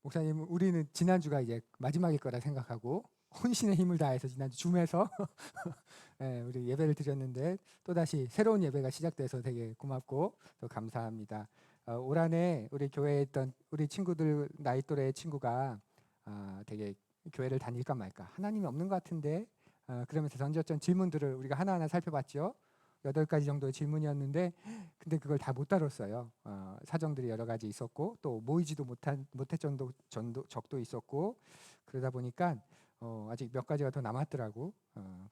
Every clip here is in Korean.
목사님, 우리는 지난주가 이제 마지막일 거라 생각하고 혼신의 힘을 다해서 지난주 줌에서 예, 우리 예배를 드렸는데 또다시 새로운 예배가 시작돼서 되게 고맙고 또 감사합니다. 올 한해 우리 교회에 있던 우리 친구들 나이 또래의 친구가 되게 교회를 다닐까 말까 하나님이 없는 것 같은데 그러면서 던졌던 질문들을 우리가 하나하나 살펴봤죠. 8가지 정도의 질문이었는데 근데 그걸 다 못 다뤘어요. 사정들이 여러 가지 있었고 또 모이지도 못했던 적도 있었고 그러다 보니까 아직 몇 가지가 더 남았더라고.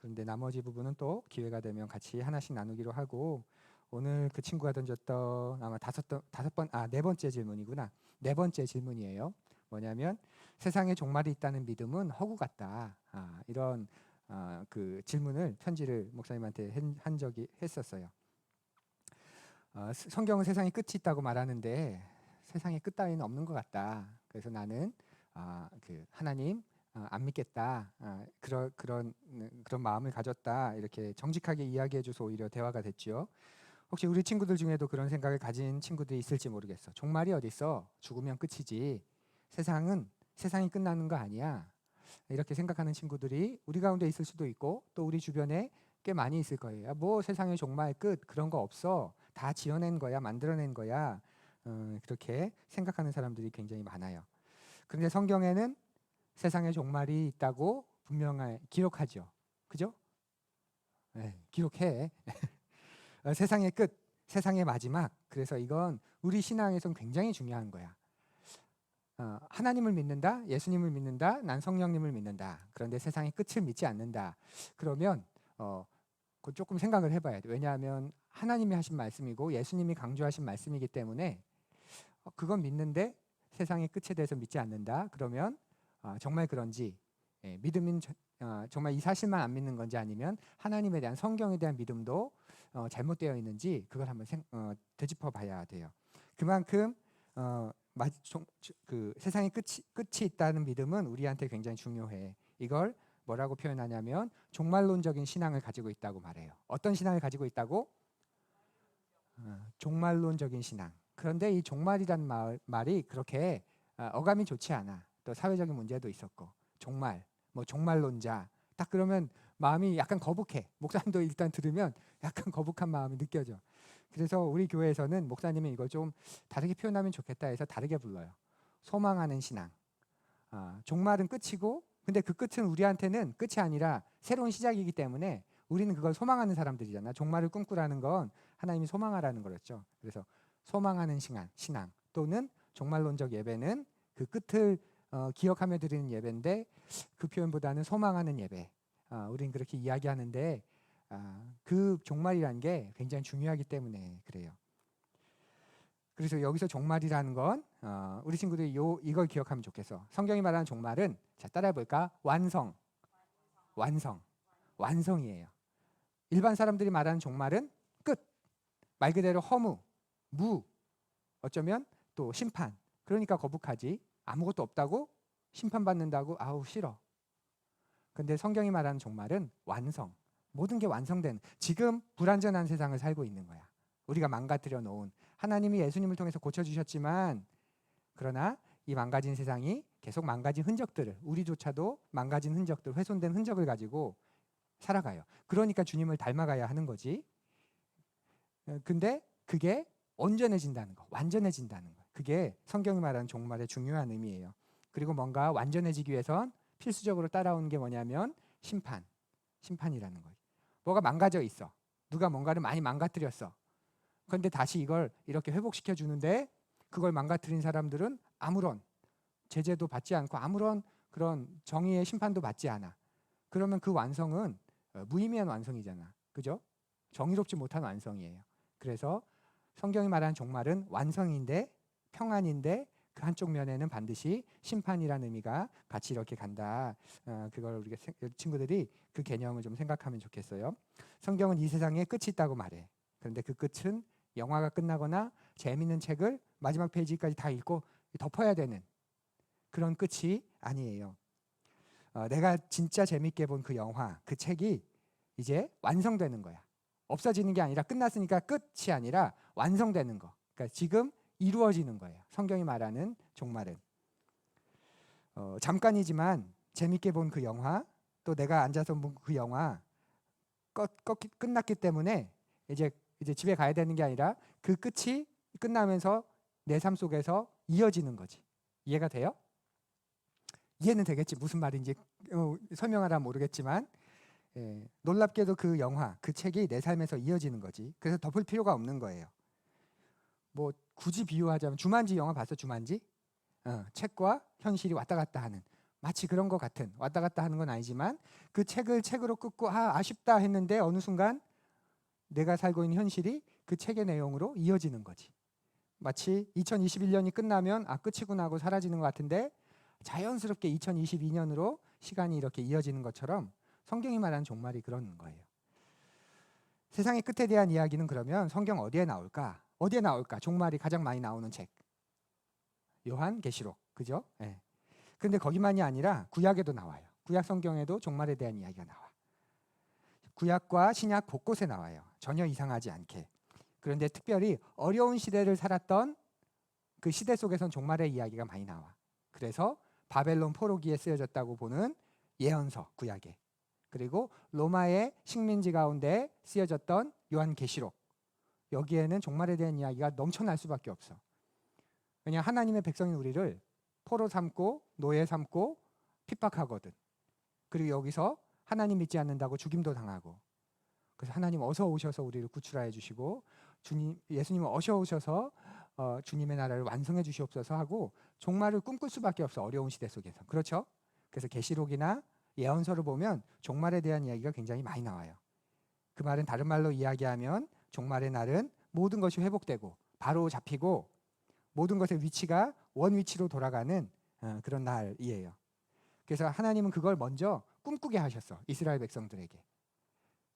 그런데 나머지 부분은 또 기회가 되면 같이 하나씩 나누기로 하고 오늘 그 친구가 던졌던 아마 네 번째 질문이구나. 네 번째 질문이에요. 뭐냐면 세상에 종말이 있다는 믿음은 허구 같다. 이런 그 질문을 편지를 목사님한테 한 적이 했었어요. 성경은 세상에 끝이 있다고 말하는데 세상에 끝 따위는 없는 것 같다. 그래서 나는 그 하나님 안 믿겠다. 그런 마음을 가졌다. 이렇게 정직하게 이야기해줘서 오히려 대화가 됐죠. 혹시 우리 친구들 중에도 그런 생각을 가진 친구들이 있을지 모르겠어. 종말이 어디 있어? 죽으면 끝이지. 세상이 끝나는 거 아니야. 이렇게 생각하는 친구들이 우리 가운데 있을 수도 있고 또 우리 주변에 꽤 많이 있을 거예요. 뭐 세상의 종말 끝 그런 거 없어. 다 지어낸 거야, 만들어낸 거야. 그렇게 생각하는 사람들이 굉장히 많아요. 그런데 성경에는 세상의 종말이 있다고 분명히 기록하죠. 그죠? 네, 기록해. 세상의 끝, 세상의 마지막. 그래서 이건 우리 신앙에선 굉장히 중요한 거야. 하나님을 믿는다, 예수님을 믿는다, 난 성령님을 믿는다. 그런데 세상의 끝을 믿지 않는다. 그러면 그거 조금 생각을 해봐야 돼. 왜냐하면 하나님이 하신 말씀이고 예수님이 강조하신 말씀이기 때문에 그건 믿는데 세상의 끝에 대해서 믿지 않는다. 그러면 정말 그런지 믿음은 정말 이 사실만 안 믿는 건지 아니면 하나님에 대한 성경에 대한 믿음도 잘못되어 있는지 그걸 한번 되짚어 봐야 돼요. 그만큼 그 세상의 끝이 있다는 믿음은 우리한테 굉장히 중요해. 이걸 뭐라고 표현하냐면 종말론적인 신앙을 가지고 있다고 말해요. 어떤 신앙을 가지고 있다고? 종말론적인 신앙. 그런데 이 종말이란 말이 그렇게 어감이 좋지 않아. 또 사회적인 문제도 있었고 종말, 뭐 종말론자 딱 그러면 마음이 약간 거북해. 목사님도 일단 들으면 약간 거북한 마음이 느껴져. 그래서 우리 교회에서는 목사님이 이걸 좀 다르게 표현하면 좋겠다 해서 다르게 불러요. 소망하는 신앙. 종말은 끝이고 근데 그 끝은 우리한테는 끝이 아니라 새로운 시작이기 때문에 우리는 그걸 소망하는 사람들이잖아. 종말을 꿈꾸라는 건 하나님이 소망하라는 거였죠. 그래서 소망하는 신앙 또는 종말론적 예배는 그 끝을 기억하며 드리는 예배인데 그 표현보다는 소망하는 예배. 우리는 그렇게 이야기하는데 그 종말이라는 게 굉장히 중요하기 때문에 그래요. 그래서 여기서 종말이라는 건 우리 친구들이 이걸 기억하면 좋겠어. 성경이 말하는 종말은 자 따라해 볼까? 완성이에요. 일반 사람들이 말하는 종말은 끝. 말 그대로 허무, 무. 어쩌면 또 심판. 그러니까 거북하지. 아무것도 없다고 심판받는다고 아우 싫어. 근데 성경이 말하는 종말은 완성. 모든 게 완성된 지금 불완전한 세상을 살고 있는 거야. 우리가 망가뜨려 놓은 하나님이 예수님을 통해서 고쳐주셨지만 그러나 이 망가진 세상이 계속 망가진 흔적들을 우리조차도 망가진 흔적들 훼손된 흔적을 가지고 살아가요. 그러니까 주님을 닮아가야 하는 거지. 근데 그게 온전해진다는 거, 완전해진다는 거. 그게 성경이 말하는 종말의 중요한 의미예요. 그리고 뭔가 완전해지기 위해선 필수적으로 따라오는 게 뭐냐면 심판이라는 거예요. 뭐가 망가져 있어. 누가 뭔가를 많이 망가뜨렸어. 그런데 다시 이걸 이렇게 회복시켜 주는데 그걸 망가뜨린 사람들은 아무런 제재도 받지 않고 아무런 그런 정의의 심판도 받지 않아. 그러면 그 완성은 무의미한 완성이잖아. 그죠? 정의롭지 못한 완성이에요. 그래서 성경이 말하는 종말은 완성인데 평안인데 그 한쪽 면에는 반드시 심판이라는 의미가 같이 이렇게 간다. 그걸 우리가 친구들이 그 개념을 좀 생각하면 좋겠어요. 성경은 이 세상에 끝이 있다고 말해. 그런데 그 끝은 영화가 끝나거나 재미있는 책을 마지막 페이지까지 다 읽고 덮어야 되는 그런 끝이 아니에요. 내가 진짜 재밌게 본 그 영화, 그 책이 이제 완성되는 거야. 없어지는 게 아니라 끝났으니까 끝이 아니라 완성되는 거. 그러니까 지금 이루어지는 거예요. 성경이 말하는 종말은. 잠깐이지만 재밌게 본 그 영화, 또 내가 앉아서 본 그 영화 끝났기 때문에 이제 집에 가야 되는 게 아니라 그 끝이 끝나면서 내 삶 속에서 이어지는 거지. 이해가 돼요? 이해는 되겠지. 무슨 말인지 설명하라 모르겠지만 놀랍게도 그 영화, 그 책이 내 삶에서 이어지는 거지. 그래서 덮을 필요가 없는 거예요. 뭐 굳이 비유하자면 주만지 영화 봤어? 주만지? 책과 현실이 왔다 갔다 하는, 마치 그런 것 같은, 왔다 갔다 하는 건 아니지만 그 책을 책으로 끊고 아쉽다 했는데 어느 순간 내가 살고 있는 현실이 그 책의 내용으로 이어지는 거지. 마치 2021년이 끝나면 끝이구나 하고 사라지는 것 같은데 자연스럽게 2022년으로 시간이 이렇게 이어지는 것처럼 성경이 말하는 종말이 그런 거예요. 세상의 끝에 대한 이야기는 그러면 성경 어디에 나올까? 어디에 나올까? 종말이 가장 많이 나오는 책. 요한계시록. 그죠? 네. 그런데 거기만이 아니라 구약에도 나와요. 구약 성경에도 종말에 대한 이야기가 나와. 구약과 신약 곳곳에 나와요. 전혀 이상하지 않게. 그런데 특별히 어려운 시대를 살았던 그 시대 속에선 종말의 이야기가 많이 나와. 그래서 바벨론 포로기에 쓰여졌다고 보는 예언서 구약에, 그리고 로마의 식민지 가운데 쓰여졌던 요한계시록, 여기에는 종말에 대한 이야기가 넘쳐날 수밖에 없어. 왜냐하면 하나님의 백성인 우리를 포로 삼고 노예 삼고 핍박하거든. 그리고 여기서 하나님 믿지 않는다고 죽임도 당하고, 그래서 하나님 어서 오셔서 우리를 구출하여 주시고 예수님 어서 오셔서 주님의 나라를 완성해 주시옵소서 하고 종말을 꿈꿀 수밖에 없어, 어려운 시대 속에서. 그렇죠? 그래서 계시록이나 예언서를 보면 종말에 대한 이야기가 굉장히 많이 나와요. 그 말은 다른 말로 이야기하면 종말의 날은 모든 것이 회복되고 바로 잡히고 모든 것의 위치가 원위치로 돌아가는 그런 날이에요. 그래서 하나님은 그걸 먼저 꿈꾸게 하셨어, 이스라엘 백성들에게.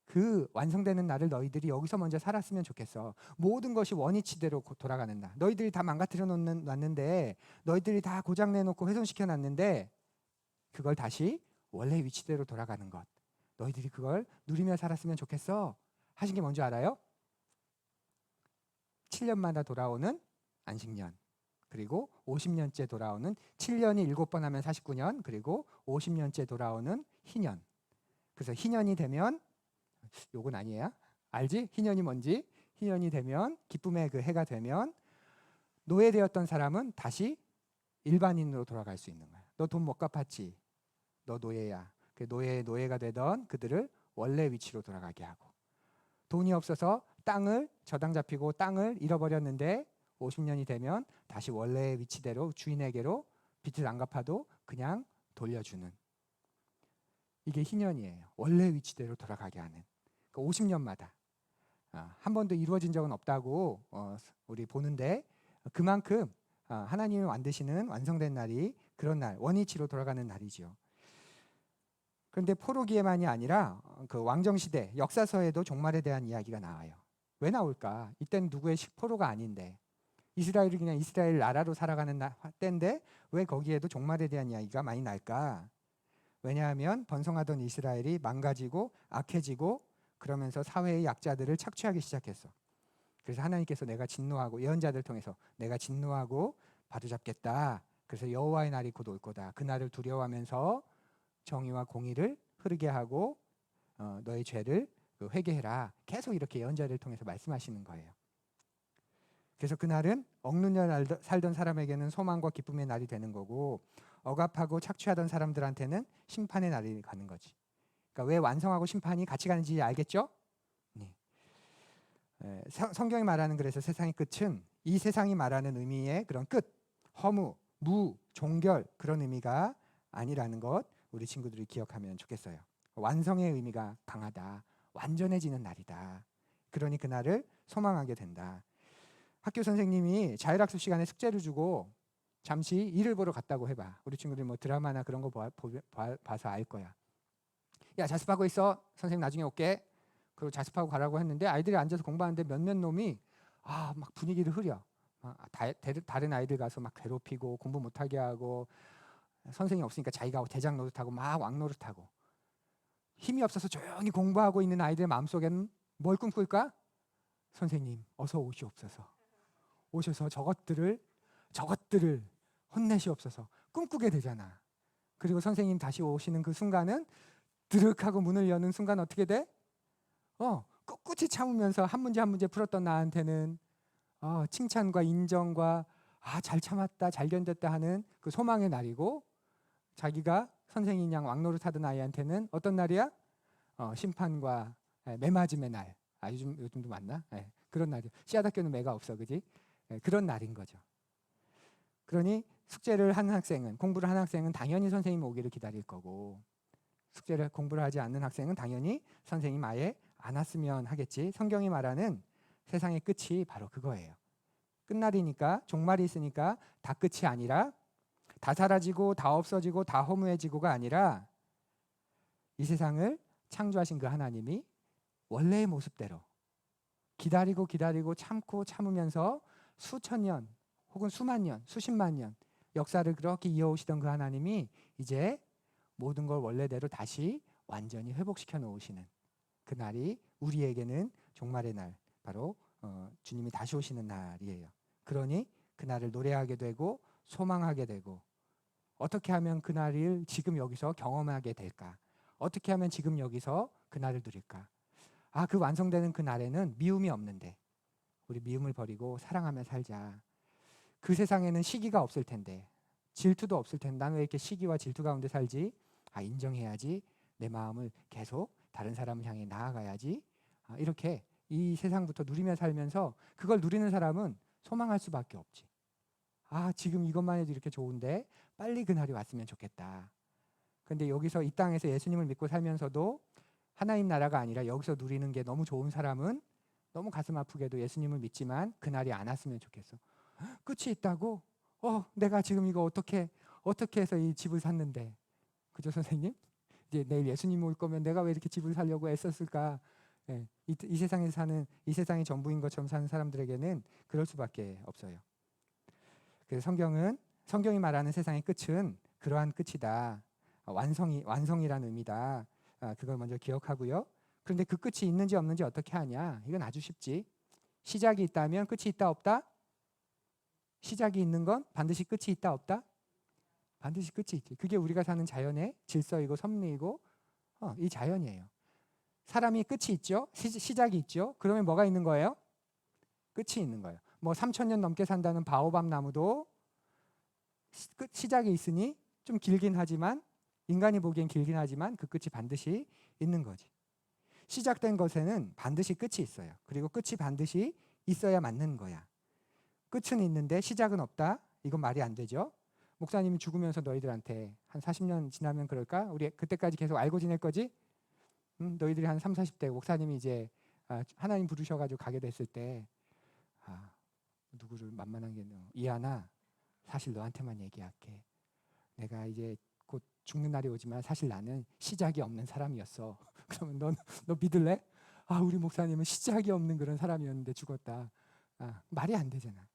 그 완성되는 날을 너희들이 여기서 먼저 살았으면 좋겠어. 모든 것이 원위치대로 돌아가는 날. 너희들이 다 망가뜨려 놨는데, 너희들이 다 고장내놓고 훼손시켜 놨는데 그걸 다시 원래 위치대로 돌아가는 것, 너희들이 그걸 누리며 살았으면 좋겠어 하신 게 뭔지 알아요? 7년마다 돌아오는 안식년, 그리고 50년째 돌아오는 7년이 7번 하면 49년, 그리고 50년째 돌아오는 희년. 그래서 희년이 되면, 요건 아니에요? 알지? 희년이 뭔지? 희년이 되면, 기쁨의 그 해가 되면 노예되었던 사람은 다시 일반인으로 돌아갈 수 있는 거야. 너 돈 못 갚았지? 너 노예야. 그 노예가 되던 그들을 원래 위치로 돌아가게 하고, 돈이 없어서 땅을 저당 잡히고 땅을 잃어버렸는데 50년이 되면 다시 원래의 위치대로 주인에게로 빚을 안 갚아도 그냥 돌려주는, 이게 희년이에요. 원래 위치대로 돌아가게 하는. 50년마다 한 번도 이루어진 적은 없다고 우리 보는데, 그만큼 하나님이 만드시는 완성된 날이 그런 날, 원위치로 돌아가는 날이지요. 그런데 포로기에만이 아니라 그 왕정시대 역사서에도 종말에 대한 이야기가 나와요. 왜 나올까? 이때는 누구의 포로가 아닌데, 이스라엘이 그냥 이스라엘 나라로 살아가는 때인데 왜 거기에도 종말에 대한 이야기가 많이 날까? 왜냐하면 번성하던 이스라엘이 망가지고 악해지고 그러면서 사회의 약자들을 착취하기 시작했어. 그래서 하나님께서 내가 진노하고, 예언자들 통해서 내가 진노하고 바로잡겠다. 그래서 여호와의 날이 곧 올 거다. 그 날을 두려워하면서 정의와 공의를 흐르게 하고 너의 죄를 회개해라. 계속 이렇게 예언자를 통해서 말씀하시는 거예요. 그래서 그날은 억눌려 살던 사람에게는 소망과 기쁨의 날이 되는 거고, 억압하고 착취하던 사람들한테는 심판의 날이 가는 거지. 그러니까 왜 완성하고 심판이 같이 가는지 알겠죠? 네. 성경이 말하는, 그래서 세상의 끝은 이 세상이 말하는 의미의 그런 끝, 허무, 무, 종결, 그런 의미가 아니라는 것 우리 친구들이 기억하면 좋겠어요. 완성의 의미가 강하다. 완전해지는 날이다. 그러니 그날을 소망하게 된다. 학교 선생님이 자율학습 시간에 숙제를 주고 잠시 일을 보러 갔다고 해봐. 우리 친구들이 뭐 드라마나 그런 거 봐서 알 거야. 야, 자습하고 있어. 선생님 나중에 올게. 그리고 자습하고 가라고 했는데 아이들이 앉아서 공부하는데 몇몇 놈이 막 분위기를 흐려. 다른 아이들 가서 막 괴롭히고 공부 못하게 하고, 선생님 없으니까 자기가 대장 노릇하고 막 왕 노릇하고, 힘이 없어서 조용히 공부하고 있는 아이들의 마음속에는 뭘 꿈꿀까? 선생님 어서 오시옵소서. 오셔서 저것들을 혼내시옵소서. 꿈꾸게 되잖아. 그리고 선생님 다시 오시는 그 순간은 드륵하고 문을 여는 순간 어떻게 돼? 꿋꿋이 참으면서 한 문제 한 문제 풀었던 나한테는 칭찬과 인정과 잘 참았다, 잘 견뎠다 하는 그 소망의 날이고, 자기가 선생님 양 왕노릇 하던 아이한테는 어떤 날이야? 심판과 매맞음의 날. 요즘도 맞나? 그런 날이. 씨앗학교는 매가 없어, 그지? 그런 날인 거죠. 그러니 숙제를 한 학생은, 공부를 한 학생은 당연히 선생님 오기를 기다릴 거고, 공부를 하지 않는 학생은 당연히 선생님 아예 안 왔으면 하겠지. 성경이 말하는 세상의 끝이 바로 그거예요. 끝날이니까, 종말이 있으니까 다 끝이 아니라, 다 사라지고 다 없어지고 다 허무해지고가 아니라, 이 세상을 창조하신 그 하나님이 원래의 모습대로 기다리고 참고 참으면서 수천 년 혹은 수만 년, 수십만 년 역사를 그렇게 이어오시던 그 하나님이 이제 모든 걸 원래대로 다시 완전히 회복시켜 놓으시는 그 날이 우리에게는 종말의 날, 바로 주님이 다시 오시는 날이에요. 그러니 그 날을 노래하게 되고 소망하게 되고, 어떻게 하면 그 날을 지금 여기서 경험하게 될까? 어떻게 하면 지금 여기서 그 날을 누릴까? 그 완성되는 그 날에는 미움이 없는데 우리 미움을 버리고 사랑하며 살자. 그 세상에는 시기가 없을 텐데, 질투도 없을 텐데, 나는 왜 이렇게 시기와 질투 가운데 살지? 인정해야지. 내 마음을 계속 다른 사람을 향해 나아가야지. 이렇게 이 세상부터 누리며 살면서 그걸 누리는 사람은 소망할 수밖에 없지. 지금 이것만 해도 이렇게 좋은데 빨리 그날이 왔으면 좋겠다. 근데 여기서 이 땅에서 예수님을 믿고 살면서도 하나님 나라가 아니라 여기서 누리는 게 너무 좋은 사람은 너무 가슴 아프게도 예수님을 믿지만 그날이 안 왔으면 좋겠어. 끝이 있다고? 내가 지금 이거 어떻게 해서 이 집을 샀는데, 그죠 선생님? 이제 내일 예수님 올 거면 내가 왜 이렇게 집을 사려고 애썼을까? 이 세상에 사는, 이 세상이 전부인 것처럼 사는 사람들에게는 그럴 수밖에 없어요. 그래서 성경이 말하는 세상의 끝은 그러한 끝이다. 완성이라는 의미다. 그걸 먼저 기억하고요. 그런데 그 끝이 있는지 없는지 어떻게 하냐? 이건 아주 쉽지. 시작이 있다면 끝이 있다 없다? 시작이 있는 건 반드시 끝이 있다 없다? 반드시 끝이 있지. 그게 우리가 사는 자연의 질서이고 섭리이고 이 자연이에요. 사람이 끝이 있죠. 시작이 있죠. 그러면 뭐가 있는 거예요? 끝이 있는 거예요. 뭐 3,000년 넘게 산다는 바오밥 나무도 시작이 있으니 좀 길긴 하지만, 인간이 보기엔 길긴 하지만 그 끝이 반드시 있는 거지. 시작된 것에는 반드시 끝이 있어요. 그리고 끝이 반드시 있어야 맞는 거야. 끝은 있는데 시작은 없다? 이건 말이 안 되죠. 목사님이 죽으면서 너희들한테 한 40년 지나면 그럴까? 우리 그때까지 계속 알고 지낼 거지? 너희들이 한 30, 40대 목사님이 이제 하나님 부르셔가지고 가게 됐을 때 누구를 만만한 게 이하나, 사실 너한테만 얘기할게. 내가 이제 곧 죽는 날이 오지만 사실 나는 시작이 없는 사람이었어. 그러면 너 믿을래? 우리 목사님은 시작이 없는 그런 사람이었는데 죽었다. 말이 안 되잖아.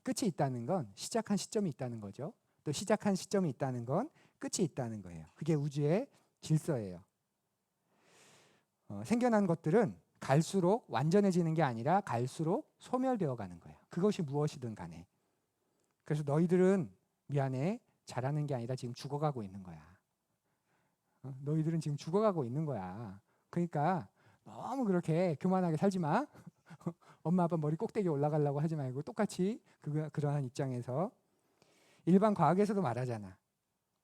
끝이 있다는 건 시작한 시점이 있다는 거죠. 또 시작한 시점이 있다는 건 끝이 있다는 거예요. 그게 우주의 질서예요. 생겨난 것들은 갈수록 완전해지는 게 아니라 갈수록 소멸되어 가는 거예요. 그것이 무엇이든 간에. 그래서 너희들은 미안해, 잘하는 게 아니라 지금 죽어가고 있는 거야. 너희들은 지금 죽어가고 있는 거야. 그러니까 너무 그렇게 교만하게 살지 마. 엄마 아빠 머리 꼭대기 올라가려고 하지 말고 똑같이 그러한 입장에서, 일반 과학에서도 말하잖아.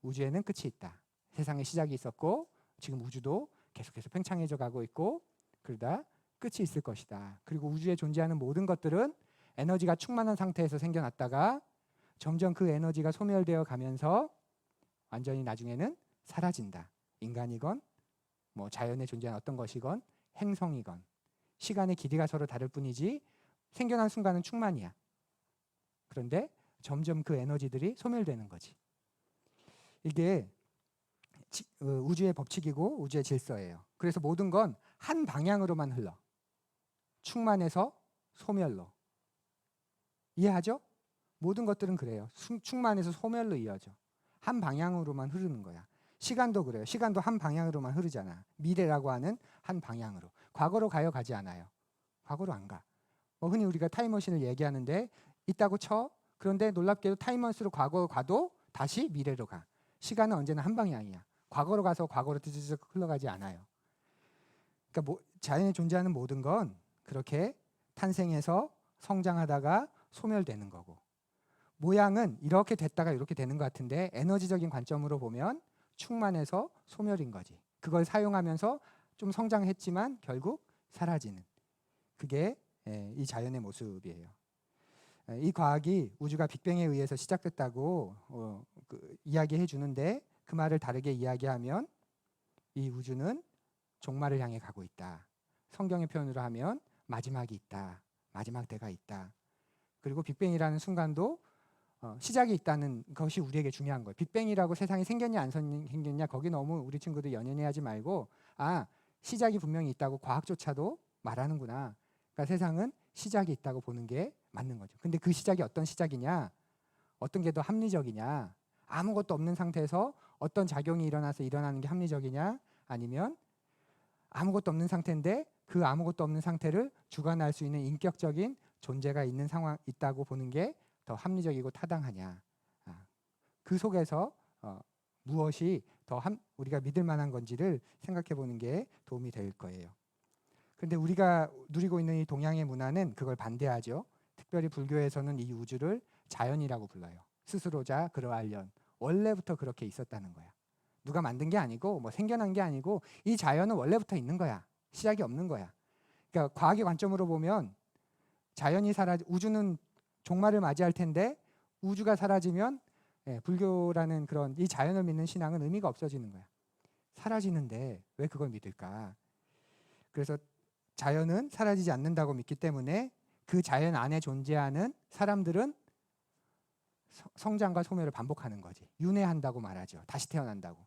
우주에는 끝이 있다. 세상에 시작이 있었고 지금 우주도 계속해서 팽창해져 가고 있고 그러다 끝이 있을 것이다. 그리고 우주에 존재하는 모든 것들은 에너지가 충만한 상태에서 생겨났다가 점점 그 에너지가 소멸되어 가면서 완전히 나중에는 사라진다. 인간이건 뭐 자연에 존재하는 어떤 것이건 행성이건 시간의 길이가 서로 다를 뿐이지 생겨난 순간은 충만이야. 그런데 점점 그 에너지들이 소멸되는 거지. 이게 우주의 법칙이고 우주의 질서예요. 그래서 모든 건 한 방향으로만 흘러. 충만해서 소멸로. 이해하죠? 모든 것들은 그래요. 충만해서 소멸로 이어져. 한 방향으로만 흐르는 거야. 시간도 그래요. 시간도 한 방향으로만 흐르잖아. 미래라고 하는 한 방향으로. 과거로 가요? 가지 않아요? 과거로 안 가. 흔히 우리가 타임머신을 얘기하는데 있다고 쳐. 그런데 놀랍게도 타임머신으로 과거로 가도 다시 미래로 가. 시간은 언제나 한 방향이야. 과거로 가서 과거로 tıtıtı 흘러가지 않아요. 그러니까 자연에 존재하는 모든 건 그렇게 탄생해서 성장하다가 소멸되는 거고, 모양은 이렇게 됐다가 이렇게 되는 것 같은데 에너지적인 관점으로 보면 충만해서 소멸인 거지. 그걸 사용하면서 좀 성장했지만 결국 사라지는, 그게 이 자연의 모습이에요. 이 과학이 우주가 빅뱅에 의해서 시작됐다고 이야기해 주는데, 그 말을 다르게 이야기하면 이 우주는 종말을 향해 가고 있다. 성경의 표현으로 하면 마지막이 있다. 마지막 때가 있다. 그리고 빅뱅이라는 순간도 시작이 있다는 것이 우리에게 중요한 거예요. 빅뱅이라고 세상이 생겼냐 안 생겼냐 거기 너무 우리 친구들 연연해하지 말고, 시작이 분명히 있다고 과학조차도 말하는구나. 그러니까 세상은 시작이 있다고 보는 게 맞는 거죠. 근데 그 시작이 어떤 시작이냐, 어떤 게 더 합리적이냐, 아무것도 없는 상태에서 어떤 작용이 일어나서 일어나는 게 합리적이냐, 아니면 아무것도 없는 상태인데 그 아무것도 없는 상태를 주관할 수 있는 인격적인 존재가 있는 상황 있다고 보는 게 더 합리적이고 타당하냐. 그 속에서 무엇이 더 우리가 믿을 만한 건지를 생각해 보는 게 도움이 될 거예요. 그런데 우리가 누리고 있는 이 동양의 문화는 그걸 반대하죠. 특별히 불교에서는 이 우주를 자연이라고 불러요. 스스로자 그러하련, 원래부터 그렇게 있었다는 거야. 누가 만든 게 아니고 뭐 생겨난 게 아니고 이 자연은 원래부터 있는 거야. 시작이 없는 거야. 그러니까 과학의 관점으로 보면 자연이 우주는 종말을 맞이할 텐데 우주가 사라지면 불교라는 그런 이 자연을 믿는 신앙은 의미가 없어지는 거야. 사라지는데 왜 그걸 믿을까? 그래서 자연은 사라지지 않는다고 믿기 때문에 그 자연 안에 존재하는 사람들은 성장과 소멸을 반복하는 거지. 윤회한다고 말하죠. 다시 태어난다고.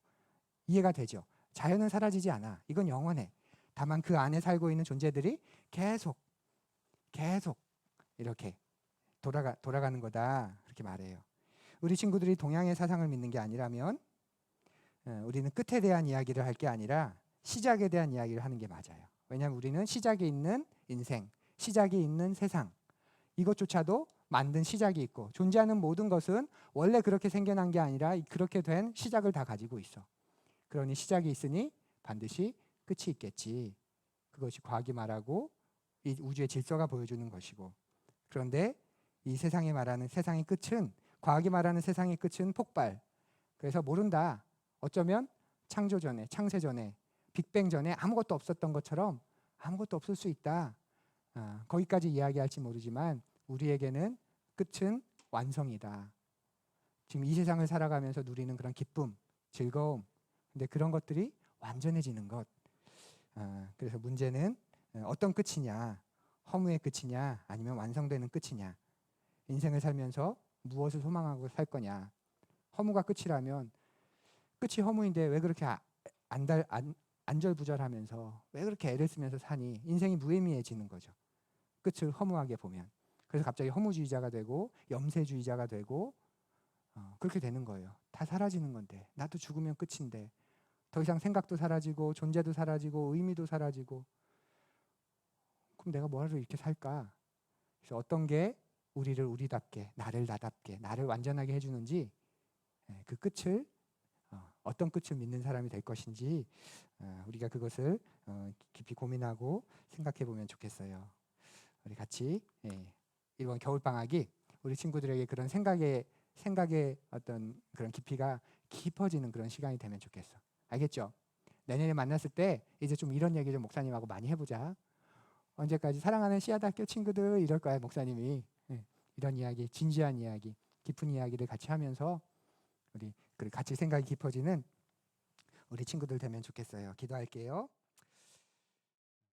이해가 되죠? 자연은 사라지지 않아. 이건 영원해. 다만 그 안에 살고 있는 존재들이 계속 이렇게 돌아가는 거다. 그렇게 말해요. 우리 친구들이 동양의 사상을 믿는 게 아니라면 우리는 끝에 대한 이야기를 할 게 아니라 시작에 대한 이야기를 하는 게 맞아요. 왜냐하면 우리는 시작이 있는 인생, 시작이 있는 세상, 이것조차도 만든 시작이 있고, 존재하는 모든 것은 원래 그렇게 생겨난 게 아니라 그렇게 된 시작을 다 가지고 있어. 그러니 시작이 있으니 반드시 끝이 있겠지. 그것이 과학이 말하고 이 우주의 질서가 보여주는 것이고, 그런데 이 세상이 말하는 세상의 끝은, 과학이 말하는 세상의 끝은 폭발. 그래서 모른다. 어쩌면 창조 전에, 창세 전에, 빅뱅 전에 아무것도 없었던 것처럼 아무것도 없을 수 있다. 거기까지 이야기할지 모르지만 우리에게는 끝은 완성이다. 지금 이 세상을 살아가면서 누리는 그런 기쁨, 즐거움, 근데 그런 것들이 완전해지는 것. 그래서 문제는 어떤 끝이냐, 허무의 끝이냐, 아니면 완성되는 끝이냐. 인생을 살면서 무엇을 소망하고 살 거냐. 허무가 끝이라면, 끝이 허무인데 왜 그렇게 안절부절하면서 왜 그렇게 애를 쓰면서 사니? 인생이 무의미해지는 거죠. 끝을 허무하게 보면. 그래서 갑자기 허무주의자가 되고 염세주의자가 되고 그렇게 되는 거예요. 다 사라지는 건데, 나도 죽으면 끝인데, 더 이상 생각도 사라지고 존재도 사라지고 의미도 사라지고, 그럼 내가 뭐하러 이렇게 살까? 그래서 어떤 게 우리를 우리답게, 나를 나답게, 나를 완전하게 해주는지, 그 끝을 어떤 끝을 믿는 사람이 될 것인지 우리가 그것을 깊이 고민하고 생각해 보면 좋겠어요. 우리 같이 이번 겨울방학이 우리 친구들에게 그런 생각의 어떤 그런 깊이가 깊어지는 그런 시간이 되면 좋겠어. 알겠죠? 내년에 만났을 때 이제 좀 이런 얘기 좀 목사님하고 많이 해보자. 언제까지 사랑하는 씨앗학교 친구들 이럴 거야 목사님이. 이런 이야기, 진지한 이야기, 깊은 이야기를 같이 하면서 우리 같이 생각이 깊어지는 우리 친구들 되면 좋겠어요. 기도할게요.